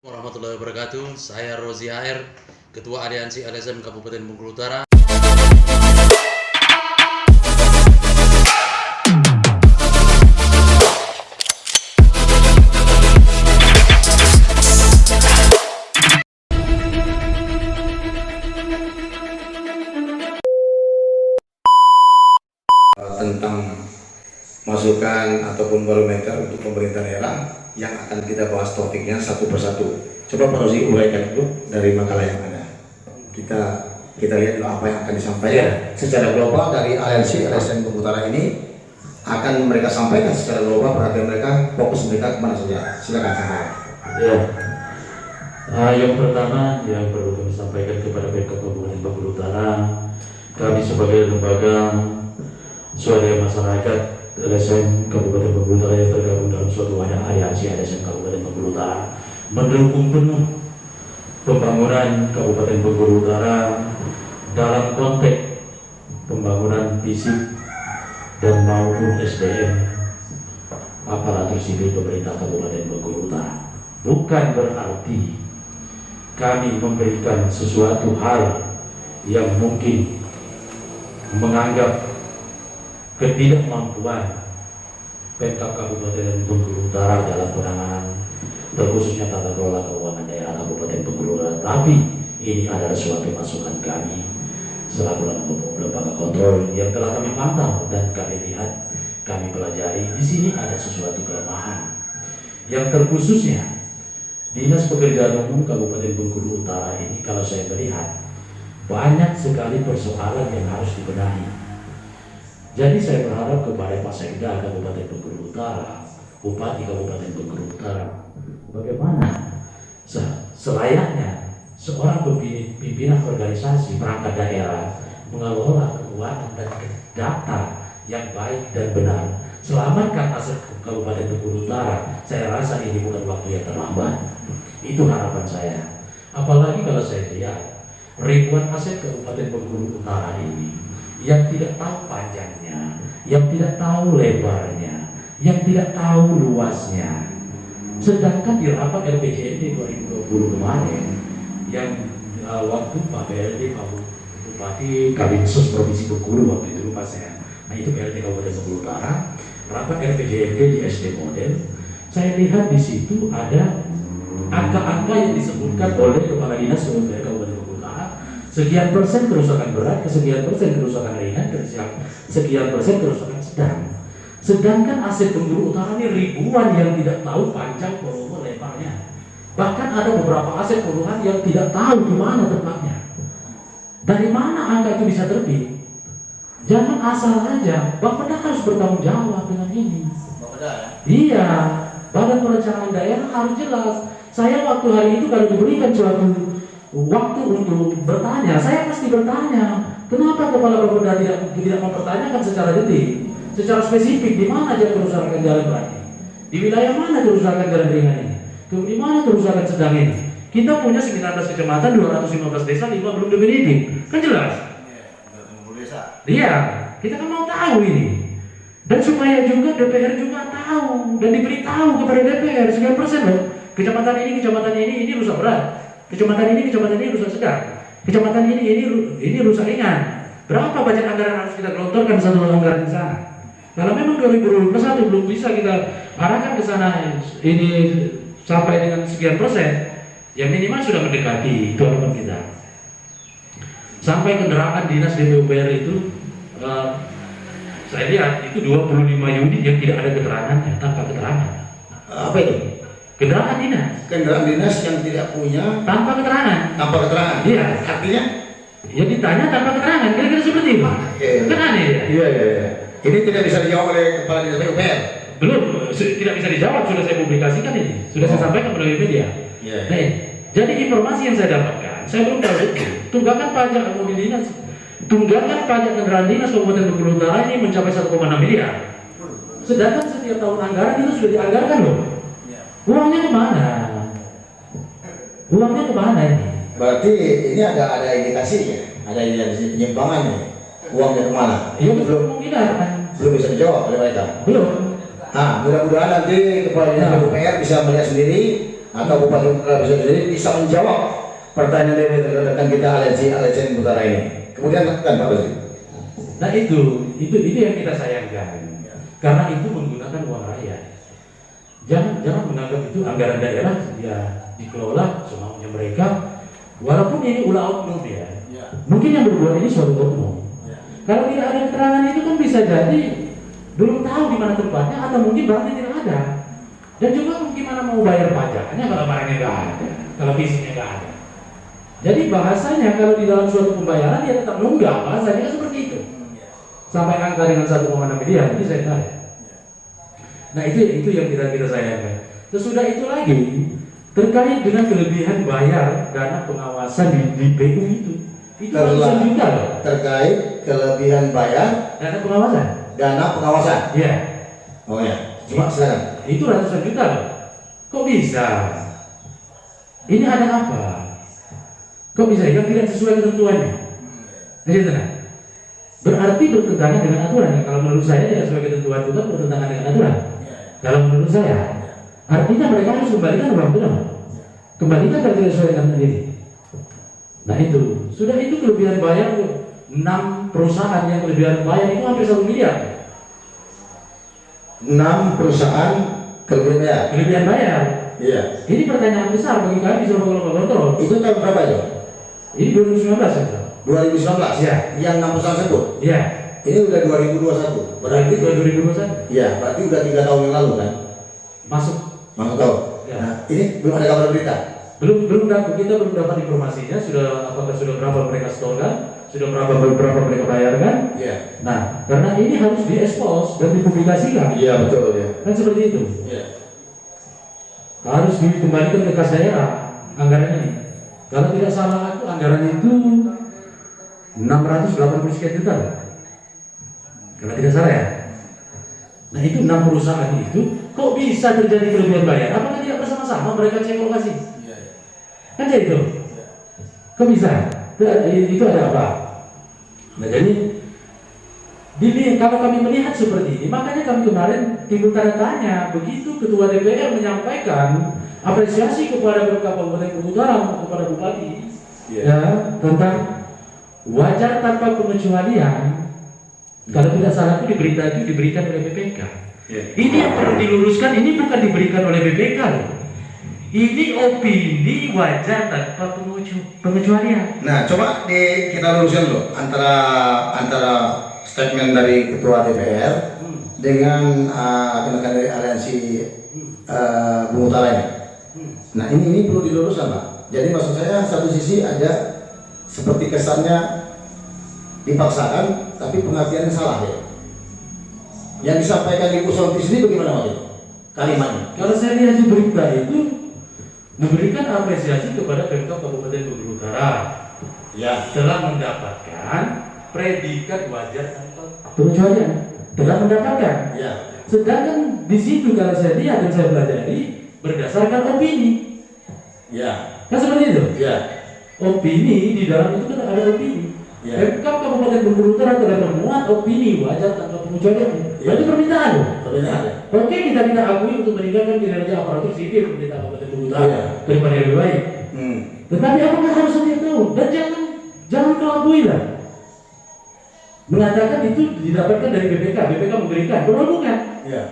Warahmatullahi wabarakatuh. Saya Rozi Air, Ketua Aliansi LSM Kabupaten Bengkulu Utara. Tentang masukan ataupun barometer untuk pemerintah daerah yang akan kita bahas topiknya satu persatu. Coba Pak Rozi uraikan dulu dari makalah yang ada. Kita lihat dulu apa yang akan disampaikan secara global dari aliansi LSM Bengkulu Utara ini. Akan mereka sampaikan secara global, perhatian mereka, fokus mereka kemana saja. Silakan sampaikan. Ya. Yang pertama yang perlu kami sampaikan kepada Pemkab Kabupaten Bengkulu Utara, kami sebagai lembaga swadaya masyarakat LSM Kabupaten Bengkulu Utara yang tergabung dalam suatu wadah aliansi LSM Kabupaten Bengkulu Utara mendukung penuh pembangunan Kabupaten Bengkulu Utara dalam konteks pembangunan fisik dan maupun SDM aparatur sipil pemerintah Kabupaten Bengkulu Utara. Bukan berarti kami memberikan sesuatu hal yang mungkin menganggap ketidakmampuan Pemkab Kabupaten Bengkulu Utara dalam penanganan terkhususnya tata kelola keuangan daerah Kabupaten Bengkulu Utara. Tapi ini adalah suatu masukan kami selaku lembaga kontrol yang telah kami pantau dan kami lihat, kami pelajari. Di sini ada sesuatu kelemahan yang terkhususnya Dinas Pekerjaan Umum Kabupaten Bengkulu Utara ini, kalau saya melihat banyak sekali persoalan yang harus dibenahi. Jadi saya berharap kepada Pak Sekda Kabupaten Bengkulu Utara, Bupati Kabupaten Bengkulu Utara, bagaimana selayaknya seorang pimpinan organisasi perangkat daerah mengelola keuangan dan data yang baik dan benar. Selamatkan aset Kabupaten Bengkulu Utara. Saya rasa ini bukan waktu yang terlambat. Itu harapan saya. Apalagi kalau saya lihat ribuan aset Kabupaten Bengkulu Utara ini yang tidak tahu panjangnya, yang tidak tahu lebarnya, yang tidak tahu luasnya. Sedangkan di rapat RPJMD 2020 kemarin, yang waktu Pak BLD, Pak Bupati Kabinsos Provinsi Bengkulu waktu itu lupa saya. Nah itu BLD Kabupaten Bengkulu Utara, rapat RPJMD di SD Model. Saya lihat di situ ada angka-angka yang disebutkan oleh Kepala Dinas Kabupaten Bengkulu Utara. Sekian persen kerusakan berat, sekian persen kerusakan ringan, sekian persen kerusakan sedang. Sedangkan aset Bengkulu Utara ini ribuan yang tidak tahu panjang, volume, lebarnya. Bahkan ada beberapa aset puluhan yang tidak tahu di mana tempatnya. Dari mana angka itu bisa terbit? Jangan asal aja. Bapeda harus bertanggung jawab dengan ini. Bapeda ya? Iya. Badan Perencanaan Daerah harus jelas. Saya waktu hari itu kalau diberikan suatu waktu untuk bertanya, saya pasti bertanya. Kenapa Kepala Bapeda tidak mempertanyakan secara detil, secara spesifik di mana aja kerusakan jalan berat ini? Di wilayah mana kerusakan jalan ringan ini? Di mana kerusakan sedang ini? Kita punya 19 kecamatan, 215 desa, 5 belum definitif. Kan jelas? Iya, kita kan mau tahu ini. Dan supaya juga DPR juga tahu dan diberitahu kepada DPR sekian persen loh. Kecamatan ini rusak berat. Kecamatan ini rusak sedang. Kecamatan ini rusak ringan. Berapa budget anggaran harus kita gelontorkan satu anggaran di sana? Kalau memang 2021 belum bisa kita arahkan ke sana ini sampai dengan sekian persen, ya minimal sudah mendekati itu harapan kita. Sampai kendaraan dinas DPUPR itu saya lihat itu 25 unit yang tidak ada keterangannya, tanpa keterangan. Apa itu? Kendaraan dinas. Kendaraan dinas yang tidak punya Tanpa keterangan. tanpa keterangan. Iya. Artinya? Ya ditanya tanpa keterangan, kira-kira seperti itu. Kan aneh ya? Iya. Ini tidak bisa dijawab oleh Kepala Dinas PUPR. Belum, tidak bisa dijawab, sudah saya publikasikan ini, sudah saya sampaikan melalui media. Iya. Nah, jadi informasi yang saya dapatkan, saya belum tahu itu. Tunggakan pajak mobil dinas, tunggakan pajak kendaraan dinas Kabupaten Bengkulu Utara ini mencapai 1,6 miliar. Sedangkan setiap tahun anggaran itu sudah dianggarkan loh. Uangnya kemana? Uangnya kemana ini? Berarti ini ada indikasinya, ada indikasi penyimpangannya. Uangnya kemana? Ya belum belum bisa dijawab oleh mereka. Belum. Nah, mudah-mudahan nanti Kepala Dinas PUPR bisa melihat sendiri atau Bupati Utara sendiri bisa menjawab pertanyaan dari rekan kita Alexen Utara ini. Kemudian kan Pak Rozi. Nah itu yang kita sayangkan, karena itu menggunakan uang rakyat. Jangan menganggap itu anggaran daerah ya dikelola semaunya mereka, walaupun ini ulah oknum ya. Mungkin yang berbuat ini suatu oknum. Kalau tidak ada keterangan itu kan bisa jadi belum tahu di mana tempatnya, atau mungkin barangnya tidak ada. Dan juga gimana mau bayar pajaknya kalau barangnya nggak ada, kalau fisiknya nggak ada. Jadi bahasanya kalau di dalam suatu pembayaran dia tetap nunggak, bahasanya kan seperti itu. Sampai angka dengan 1,6 miliar, ini saya tahu. Nah itu yang kita sayangkan. Sesudah itu lagi terkait dengan kelebihan bayar dana pengawasan di PU itu ratusan juta loh. Terkait kelebihan bayar Dana pengawasan. Iya. Iya. Oh ya. Coba silakan. Itu ratusan juta loh. Kok bisa? Ini ada apa? Kok bisa? Yang tidak sesuai ketentuannya. Jadi tenang. Berarti bertentangan dengan aturan. Kalau menurut saya tidak sesuai ketentuan itu kan bertentangan dengan aturan. Kalau menurut saya, artinya mereka harus kembalikan uang itu, kembalikan kalau tidak sesuai dengan sendiri. Nah itu, sudah itu kelebihan bayar 6 perusahaan yang kelebihan bayar itu hampir 1 miliar. 6 perusahaan Kelebihan bayar. Iya. Ini pertanyaan besar bagi kami sebagai lembaga kontrol. Itu tahun berapa itu? Ini 2019 ya. 2019. Iya. Yang 6 perusahaan tersebut. Iya. Ini udah 2021. Berarti 2021. Iya, berarti udah 3 tahun yang lalu kan? Masuk tahun. Ya. Nah, ini belum ada kabar berita. Belum kita belum dapat informasinya. Apakah sudah berapa mereka setorkan? Sudah berapa mereka bayarkan? Iya. Nah, karena ini harus diekspos dan dipublikasikan. Iya, betul ya. Kan seperti itu. Iya. Harus dikembalikan ke kas daerah anggaran ini. Kalau tidak salah aku anggaran itu 680 sekian juta. Kalau tidak salah ya. Nah itu 6 perusahaan itu kok bisa terjadi kelebihan bayar? Apakah tidak bersama-sama mereka cek lokasi? Iya. Kan jadi itu. Kok bisa? Itu ada apa? Nah jadi kalau kami melihat seperti ini, makanya kami kemarin timbul tanda tanya. Begitu Ketua DPR menyampaikan apresiasi kepada Kabupaten Utara, kepada Bupati, ya tentang wajar tanpa pengecualian. Kalau tidak salah itu diberikan oleh BPK. Ini yang perlu diluruskan, ini bukan diberikan oleh BPK loh. Ini opini wajar tanpa pengecualian. Nah, coba kita luruskan dulu antara statement dari Ketua DPR dengan rekan dari aliansi Bung Utara ini. Nah, ini perlu diluruskan, Pak. Jadi maksud saya satu sisi ada seperti kesannya dipaksakan, tapi pengertiannya salah ya. Yang disampaikan Ibu Sonti sini bagaimana waktu itu? Kalimatnya. Kalau saya lihat di berita itu memberikan apresiasi kepada Pemkab Kabupaten Bogor Utara, Ya. telah mendapatkan predikat wajar tanpa pengecualian, telah mendapatkan. Ya. Sedangkan di situ kalau saya lihat dan saya pelajari berdasarkan opini. Ya. Kan seperti itu. Ya. Opini di dalam itu kan ada opini. Ya. Pemkab Kabupaten Bogor Utara telah memuat opini wajar tanpa pengecualian. Berarti permintaan loh. Permintaan. Oke, kita tidak akui untuk meningkatkan kinerja aparatur sipil pemerintah Kabupaten Bogor Utara Iya. daripada yang lebih baik. Tetapi apakah harus setiap tahun? Dan jangan kelabui lah. Mengatakan itu didapatkan dari BPK memberikan, padahal bukan. Ya.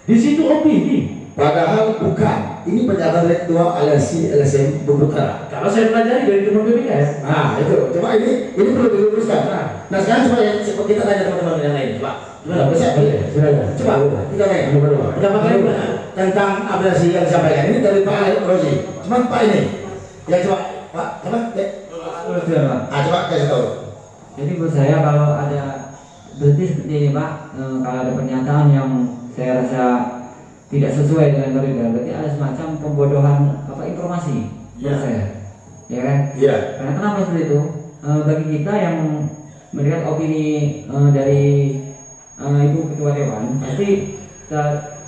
Di situ opini. Padahal bukan. Ini pernyataan dari Ketua Aliansi LSM Bogor Utara. Kalau saya pelajari dari teman BPK ya. Nah, itu. Coba ini perlu diluruskan. Nah, sekarang coba kita tanya teman-teman yang lain, Pak. Gimana? Bisa? Coba kita tanya. Pendapat kalian tentang apresiasi yang disampaikan ini dari Pak Rozi. Cuma Pak ini. Ya coba, Pak. Coba. Coba kasih tahu. Jadi menurut saya kalau ada berarti seperti ini Pak, kalau ada pernyataan yang saya rasa tidak sesuai dengan koridor, berarti ada semacam pembodohan informasi menurut saya, ya kan? Iya. Karena kenapa seperti itu? Bagi kita yang melihat opini dari Ibu Ketua Dewan, pasti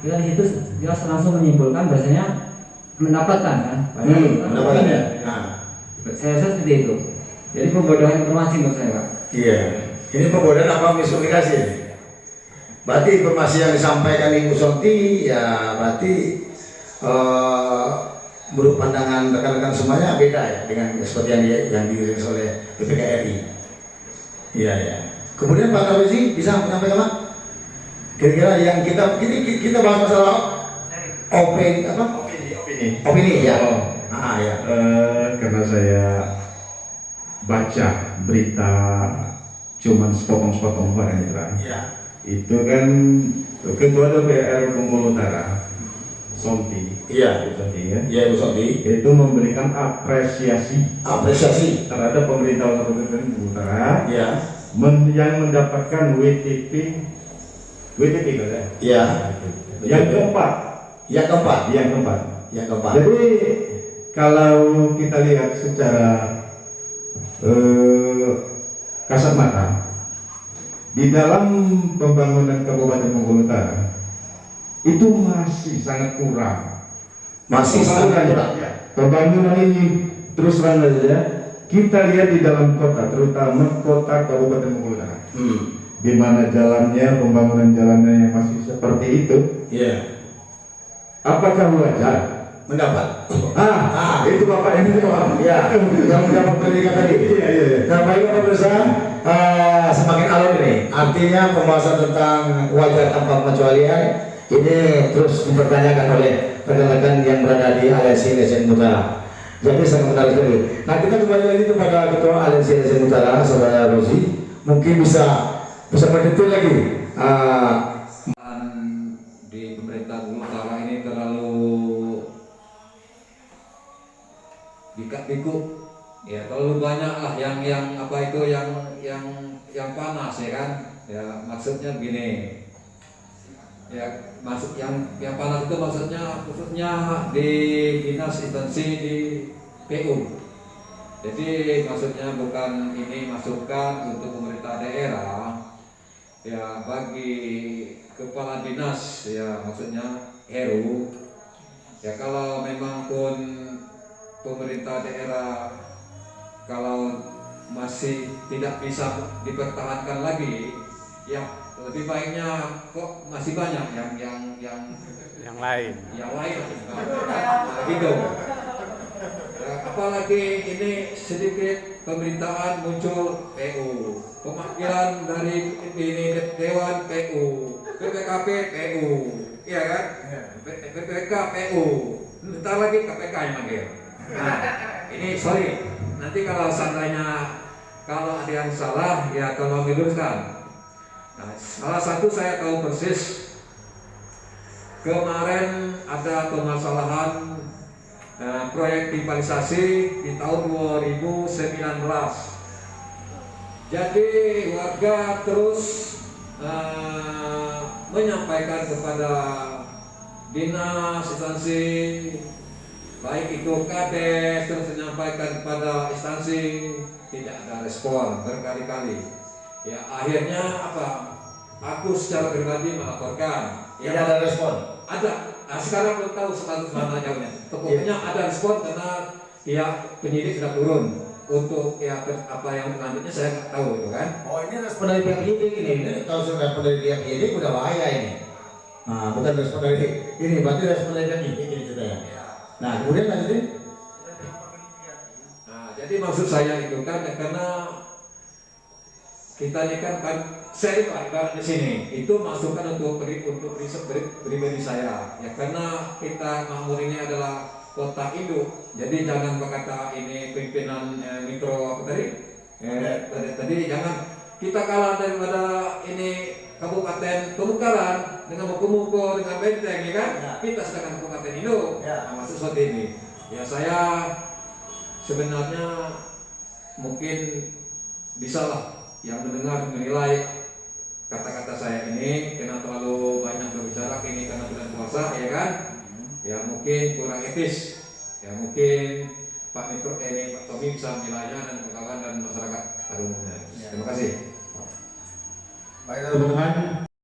kita di situ jelas langsung menyimpulkan bahasanya mendapatkan kan? Mendapatkan ya. Nah. Saya rasa seperti itu. Jadi pembodohan informasi menurut saya Pak. Iya. Ini pembodohan apa miskomunikasi? Berarti informasi yang disampaikan Ibu Sonti ya berarti menurut pandangan rekan-rekan semuanya beda ya dengan seperti yang dirilis oleh PPKRI. Iya ya. Kemudian Pak Tarmizi bisa menyampaikan Pak? Kira-kira yang kita bahas masalah opini apa? Opini ya. Ya. Karena saya baca berita cuman sepotong-sepotong kemarin Ya. itu kan Ketua DPR Bengkulu Utara Sompi, Iya. kan? Iya Bu Sompi. Itu memberikan apresiasi terhadap pemerintah Kabupaten Bengkulu Utara Iya. yang mendapatkan WTP kan ya? Iya. Yang keempat. Jadi kalau kita lihat secara kasat mata di dalam pembangunan Kabupaten Bengkulu Utara itu masih sangat kurang. Pembangunan ini terus terang saja kita lihat di dalam kota, terutama kota Kabupaten Bengkulu Utara, di mana jalannya, pembangunan jalannya yang masih seperti itu. Iya. Apakah wajar? Mendapat. Itu Bapak ini Pak. Ya, yang mendapat pendidikan tadi. Iya. Nah, baik pemirsa, semakin alur ini. Artinya pembahasan tentang wajar tanpa pengecualian ini terus dipertanyakan oleh rekan-rekan yang berada di Aliansi LSM Utara. Jadi sangat menarik sekali. Nah, kita kembali lagi kepada Ketua Aliansi LSM Utara, Saudara Rozi. Mungkin bisa mendetail lagi. Di pemerintah Bengkulu Utara ini terlalu dikak-pikuk, ya terlalu banyak lah yang apa itu yang panas ya kan, ya maksudnya begini, ya maksud yang panas itu maksudnya khususnya di dinas instansi di PU. Jadi maksudnya bukan ini masukan untuk pemerintah daerah, ya bagi kepala dinas, ya maksudnya Heru, ya kalau memang pun pemerintah daerah kalau masih tidak bisa dipertahankan lagi, ya lebih baiknya kok masih banyak yang lain gitu. Apalagi ini sedikit pemerintahan muncul PU, pemakaian dari ini Dewan PU, PPKP PU, iya kan? PPK PU, bentar lagi KPK yang manggil. Nah, ini sorry, nanti kalau seandainya kalau ada yang salah ya tolong diluruskan. Nah, salah satu saya tahu persis kemarin ada permasalahan proyek pipanisasi di tahun 2019. Jadi warga terus menyampaikan kepada dinas instansi, baik itu Kades, terus menyampaikan kepada instansi, tidak ada respon berkali-kali. Ya akhirnya apa? Aku secara pribadi melaporkan. Tidak ada respon. Ada. Nah, sekarang belum tahu status mana jauhnya. Pokoknya ada respon karena ya penyidik sudah turun untuk ya apa yang selanjutnya saya nggak tahu itu kan. Oh, ini respon dari pihak penyidik ini. Kalau sudah respon dari pihak penyidik udah bahaya ini. Nah, bukan respon dari ini, berarti respon dari pihak penyidik ini ceritanya. Nah, kemudian lanjutin. Nah, jadi maksud saya itu kan karena kita ini kan saya ibarat di sini itu masukan untuk pribadi saya ya, karena kita Makmur ini adalah kota induk, jadi jangan berkata ini pimpinan mikro apa tadi jangan kita kalah daripada ini kabupaten Pemekaran dengan Muko dengan Benteng ya kan ya. Kita sedangkan kabupaten induk ya. Nah, maksud seperti ini ya, saya sebenarnya mungkin bisalah yang mendengar menilai kata-kata saya ini karena terlalu banyak berbicara ini karena bulan puasa ya kan, ya mungkin kurang etis, ya mungkin Pak Mikro Pak Tommy bisa menilainya dan kawan dan masyarakat pada umumnya. Terima kasih. Baik teman-teman.